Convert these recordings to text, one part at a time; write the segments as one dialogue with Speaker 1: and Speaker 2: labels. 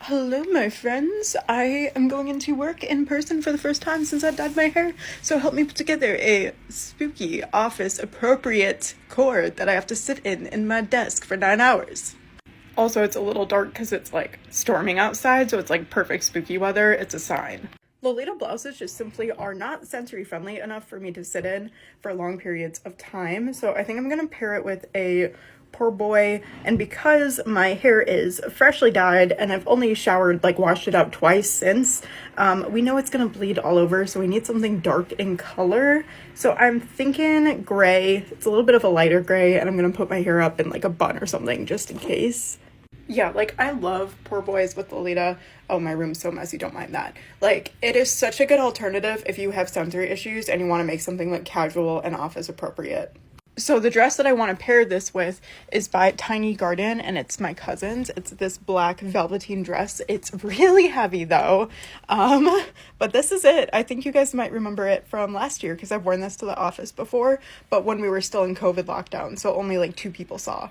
Speaker 1: Hello, my friends. I am going into work in person for the first time since I dyed my hair, so help me put together a spooky, office-appropriate Coord that I have to sit in my desk for 9 hours. Also, it's a little dark because it's, like, storming outside, so it's, like, perfect spooky weather. It's a sign. Lolita blouses just simply are not sensory-friendly enough for me to sit in for long periods of time, so I think I'm gonna pair it with a poor boy. And because my hair is freshly dyed and I've only showered, like washed it out twice since, we know it's gonna bleed all over, so we need something dark in color. So I'm thinking gray. It's a little bit of a lighter gray, and I'm gonna put my hair up in like a bun or something just in case. Yeah, like I love poor boys with Lolita. Oh, my room's so messy, don't mind that. Like, it is such a good alternative if you have sensory issues and you want to make something like casual and office appropriate. So the dress that I want to pair this with is by Tiny Garden, and it's my cousin's. It's this black velveteen dress. It's really heavy though, but this is it. I think you guys might remember it from last year because I've worn this to the office before, but when we were still in COVID lockdown, so only like 2 people saw.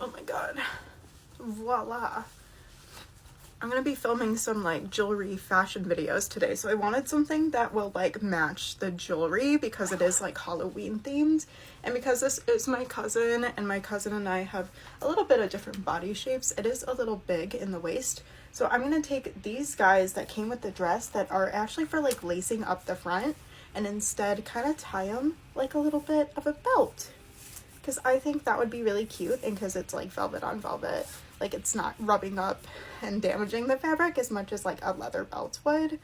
Speaker 1: Oh my god. Voila. I'm gonna be filming some like jewelry fashion videos today, so I wanted something that will like match the jewelry because it is like Halloween themed, and because this is my cousin and my cousin and I have a little bit of different body shapes, it is a little big in the waist. So I'm gonna take these guys that came with the dress that are actually for like lacing up the front and instead kind of tie them like a little bit of a belt, because I think that would be really cute, and because it's like velvet on velvet, like it's not rubbing up and damaging the fabric as much as like a leather belt would.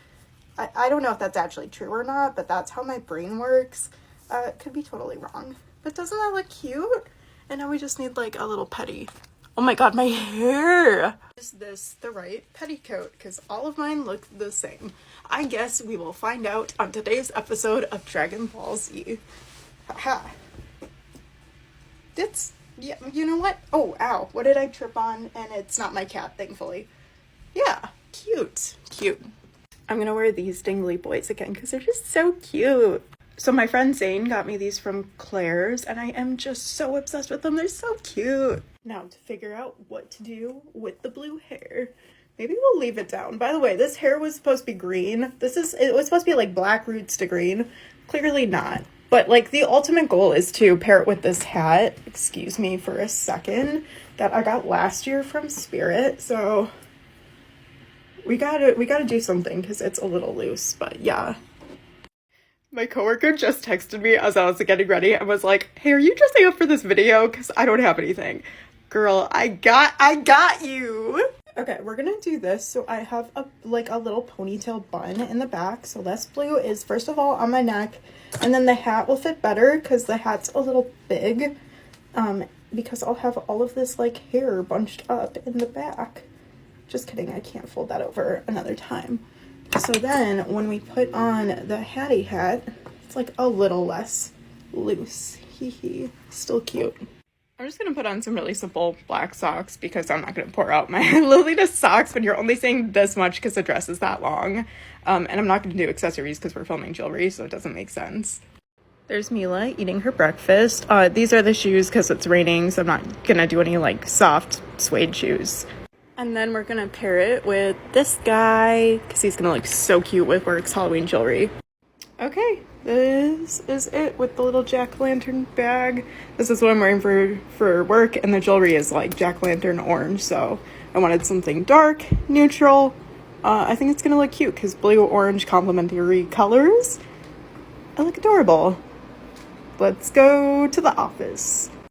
Speaker 1: I don't know if that's actually true or not, but that's how my brain works. It could be totally wrong, but doesn't that look cute? And now we just need like a little petty. Oh my god, my hair! Is this the right petticoat? Because all of mine look the same. I guess we will find out on today's episode of Dragon Ball Z. Haha. Yeah, you know what? Oh, ow. What did I trip on? And it's not my cat, thankfully. Yeah, cute. I'm gonna wear these dingly boys again because they're just so cute. So my friend Zane got me these from Claire's, and I am just so obsessed with them. They're so cute. Now to figure out what to do with the blue hair. Maybe we'll leave it down. By the way, this hair was supposed to be green. It was supposed to be like black roots to green. Clearly not. But like the ultimate goal is to pair it with this hat, excuse me for a second, that I got last year from Spirit. So we gotta do something because it's a little loose, but yeah. My coworker just texted me as I was getting ready and was like, hey, are you dressing up for this video? Because I don't have anything. Girl, I got you. Okay, we're gonna do this. So I have a little ponytail bun in the back. So this blue is first of all on my neck, and then the hat will fit better because the hat's a little big, because I'll have all of this like hair bunched up in the back. Just kidding, I can't fold that over another time. So then when we put on the Hattie hat, it's like a little less loose. Hee. Still cute. I'm just gonna put on some really simple black socks because I'm not gonna pour out my Lolita socks when you're only seeing this much because the dress is that long. And I'm not gonna do accessories because we're filming jewelry, so it doesn't make sense. There's Mila eating her breakfast. These are the shoes because it's raining, so I'm not gonna do any like soft suede shoes. And then we're gonna pair it with this guy because he's gonna look so cute with Work's Halloween jewelry. Okay, this is it with the little jack-o'-lantern bag. This is what I'm wearing for work, and the jewelry is like jack-o'-lantern orange, so I wanted something dark, neutral. I think it's gonna look cute because blue-orange complementary colors. I look adorable. Let's go to the office.